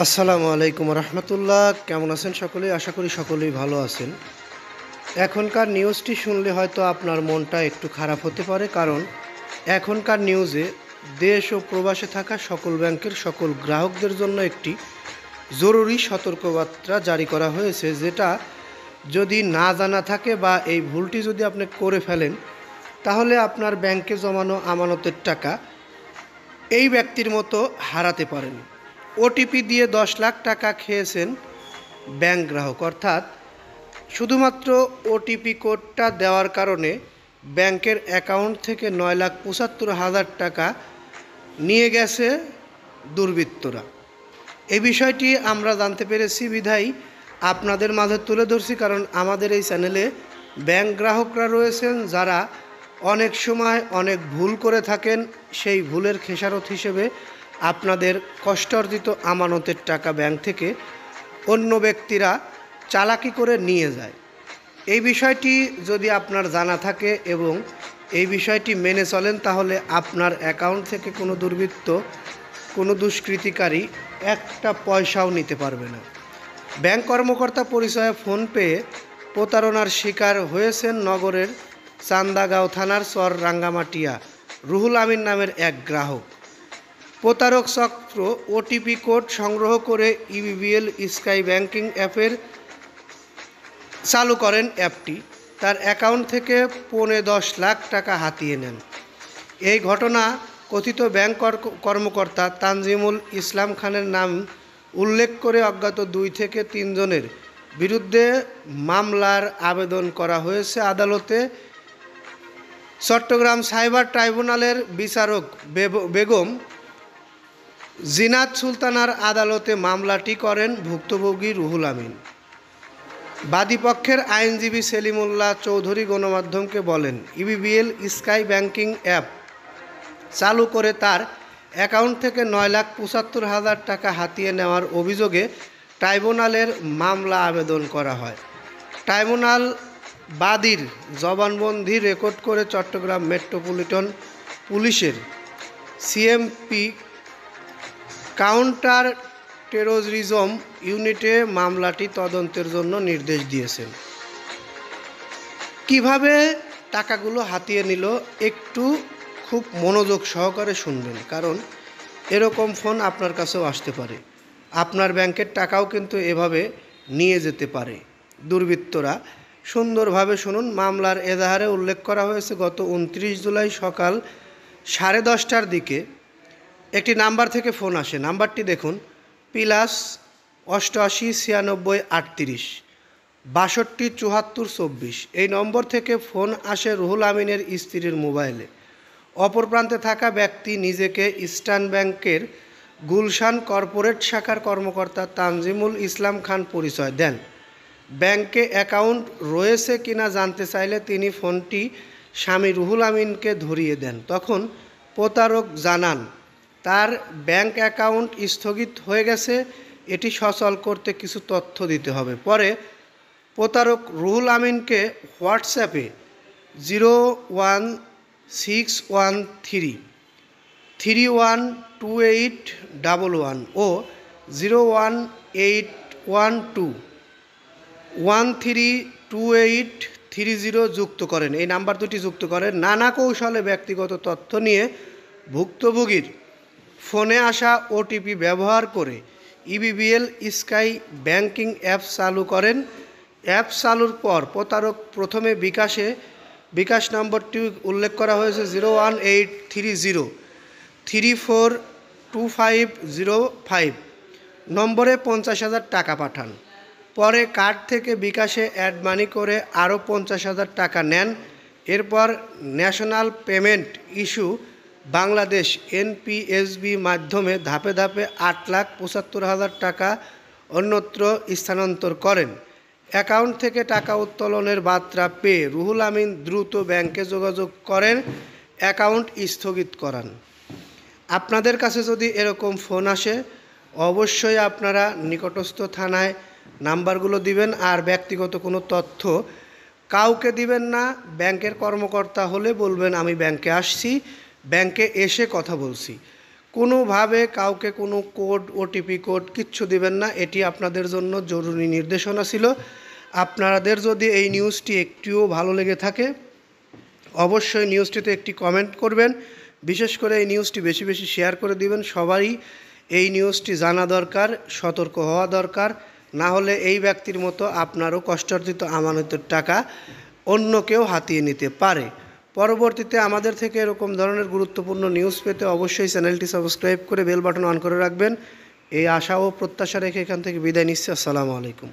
আসসালামু আলাইকুম রহমতুল্লাহ। কেমন আছেন সকলেই? আশা করি সকলেই ভালো আছেন। এখনকার নিউজটি শুনলে হয়তো আপনার মনটা একটু খারাপ হতে পারে, কারণ এখনকার নিউজে দেশ ও প্রবাসে থাকা সকল ব্যাংকের সকল গ্রাহকদের জন্য একটি জরুরি সতর্কবার্তা জারি করা হয়েছে, যেটা যদি না জানা থাকে বা এই ভুলটি যদি আপনি করে ফেলেন, তাহলে আপনার ব্যাংকে জমানো আমানতের টাকা এই ব্যক্তির মতো হারাতে পারেন। ওটিপি দিয়ে 10 লাখ টাকা খেয়েছেন ব্যাংক গ্রাহক, অর্থাৎ শুধুমাত্র ওটিপি কোডটা দেওয়ার কারণে ব্যাংকের অ্যাকাউন্ট থেকে 9,75,000 টাকা নিয়ে গেছে দুর্বৃত্তরা। এই বিষয়টি আমরা জানতে পেরেছি বিধায় আপনাদের মাঝে তুলে ধরছি, কারণ আমাদের এই চ্যানেলে ব্যাংক গ্রাহকরা রয়েছেন যারা অনেক সময় অনেক ভুল করে থাকেন। সেই ভুলের খেসারত হিসেবে আপনাদের কষ্টার্জিত আমানতের টাকা ব্যাংক থেকে অন্য ব্যক্তিরা চালাকি করে নিয়ে যায়। এই বিষয়টি যদি আপনার জানা থাকে এবং এই বিষয়টি মেনে চলেন, তাহলে আপনার অ্যাকাউন্ট থেকে কোনো দুর্বৃত্ত, কোনো দুষ্কৃতিকারী একটা পয়সাও নিতে পারবে না। ব্যাংক কর্মকর্তা পরিচয়ে ফোন পেয়ে প্রতারণার শিকার হয়েছেন নগরের চান্দাগাঁও থানার চর রাঙ্গামাটিয়া রুহুল আমিন নামের এক গ্রাহক। প্রতারক চক্র ওটিপি কোড সংগ্রহ করে ইবিবিএল স্কাই ব্যাংকিং অ্যাপের চালু করেন। অ্যাপটি তার অ্যাকাউন্ট থেকে 10.25 লাখ টাকা হাতিয়ে নেন। এই ঘটনা কথিত ব্যাংক কর্মকর্তা তানজিমুল ইসলাম খানের নাম উল্লেখ করে অজ্ঞাত 2 থেকে 3 জনের বিরুদ্ধে মামলার আবেদন করা হয়েছে আদালতে। চট্টগ্রাম সাইবার ট্রাইব্যুনালের বিচারক বেগম জিনাত সুলতানার আদালতে মামলাটি করেন ভুক্তভোগী রুহুল আমিন। বাদীপক্ষের আইনজীবী সেলিমুল্লাহ চৌধুরী গণমাধ্যমকে বলেন, ইবিবিএল স্কাই ব্যাংকিং অ্যাপ চালু করে তার অ্যাকাউন্ট থেকে 9,75,000 টাকা হাতিয়ে নেওয়ার অভিযোগে ট্রাইব্যুনালের মামলা আবেদন করা হয়। ট্রাইব্যুনাল বাদীর জবানবন্দি রেকর্ড করে চট্টগ্রাম মেট্রোপলিটন পুলিশের সিএমপি কাউন্টার টেরোরিজম ইউনিটে মামলাটি তদন্তের জন্য নির্দেশ দিয়েছেন। কিভাবে টাকাগুলো হাতিয়ে নিল একটু খুব মনোযোগ সহকারে শুনবেন, কারণ এরকম ফোন আপনার কাছেও আসতে পারে। আপনার ব্যাংকের টাকাও কিন্তু এভাবে নিয়ে যেতে পারে দুর্বৃত্তরা। সুন্দরভাবে শুনুন। মামলার এজাহারে উল্লেখ করা হয়েছে, গত 29 জুলাই সকাল 10:30টার দিকে একটি নাম্বার থেকে ফোন আসে। নাম্বারটি দেখুন, +88 96 96 38 62 74 24। এই নম্বর থেকে ফোন আসে রুহুল আমিনের স্ত্রীর মোবাইলে। অপর প্রান্তে থাকা ব্যক্তি নিজেকে ইস্টার্ন ব্যাংকের গুলশান কর্পোরেট শাখার কর্মকর্তা তানজিমুল ইসলাম খান পরিচয় দেন। ব্যাংকে অ্যাকাউন্ট রয়েছে কিনা জানতে চাইলে তিনি ফোনটি স্বামী রুহুল আমিনকে ধরিয়ে দেন। তখন প্রতারক জানান তার ব্যাংক অ্যাকাউন্ট স্থগিত হয়ে গেছে, এটি সচল করতে কিছু তথ্য দিতে হবে। পরে প্রতারক রুহুল আমিনকে হোয়াটসঅ্যাপে 01613 312811 ও 01812 132830 যুক্ত করেন। এই নাম্বার দুটি যুক্ত করেন। নানা কৌশলে ব্যক্তিগত তথ্য নিয়ে ভুক্তভোগীর ফোনে আসা ওটিপি ব্যবহার করে ইবিবিএল স্কাই ব্যাংকিং অ্যাপ চালু করেন। অ্যাপ চালুর পর প্রতারক প্রথমে বিকাশ নম্বরটি উল্লেখ করা হয়েছে 01830 342505 নম্বরে 50,000 টাকা পাঠান। পরে কার্ড থেকে বিকাশে অ্যাড মানি করে আরও 50,000 টাকা নেন। এরপর national payment issue Bangladesh NPSB মাধ্যমে ধাপে ধাপে 8,75,000 টাকা অন্যত্র স্থানান্তর করেন। অ্যাকাউন্ট থেকে টাকা উত্তোলনের বার্তা পেয়ে রুহুল আমিন দ্রুত ব্যাংকে যোগাযোগ করেন, অ্যাকাউন্ট স্থগিত করান। আপনাদের কাছে যদি এরকম ফোন আসে, অবশ্যই আপনারা নিকটস্থ থানায় নাম্বারগুলো দিবেন, আর ব্যক্তিগত কোনো তথ্য কাউকে দিবেন না। ব্যাংকের কর্মকর্তা হলে বলবেন আমি ব্যাংকে আসছি, ব্যাংকে এসে কথা বলছি। কোনোভাবে কাউকে কোনো কোড ওটিপি কোড কিচ্ছু দিবেন না। এটি আপনাদের জন্য জরুরি নির্দেশনা ছিল। আপনাদের যদি এই নিউজটি একটুও ভালো লেগে থাকে অবশ্যই নিউজটিতে একটি কমেন্ট করবেন। বিশেষ করে এই নিউজটি বেশি বেশি শেয়ার করে দিবেন। সবারই এই নিউজটি জানা দরকার, সতর্ক হওয়া দরকার। না হলে এই ব্যক্তির মতো আপনারও কষ্টার্জিত আমানতের টাকা অন্য কেউ হাতিয়ে নিতে পারে। পরবর্তীতে আমাদের থেকে এরকম ধরনের গুরুত্বপূর্ণ নিউজ পেতে অবশ্যই চ্যানেলটি সাবস্ক্রাইব করে বেল বাটন অন করে রাখবেন। এই আশা ও প্রত্যাশা রেখে এখান থেকে বিদায় নিচ্ছি। আসসালামু আলাইকুম।